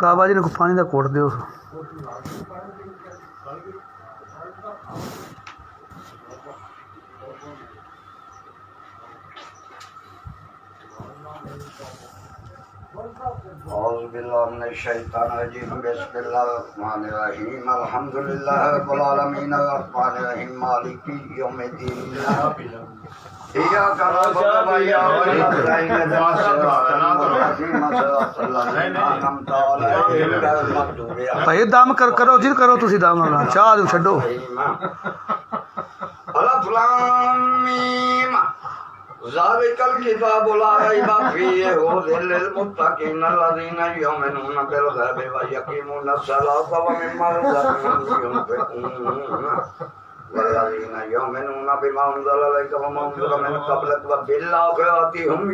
کعبہ جی نے کو پانی دا کوٹ دیو اعوذ باللہ من الشیطان الرجیم بسم اللہ الرحمن الرحیم الحمد للہ رب العالمین الرحمن الرحیم مالک یوم الدین ایاک نعبد و ایاک نستعین اهدنا الصراط المستقیم صراط الذین انعمت علیہم غیر المغضوب علیہم بھائی دم کرو جی کرو تسی دم چاہ دو چھڈو الف لام میم ذالک الکتاب لا ریب فیہ ھدی للمتقین الذین یؤمنون بالغیب ویقیمون الصلاۃ ومما رزقناہم ينفقون والذین یؤمنون بما انزل الیک وما انزل من قبلک وبالآخرۃ هم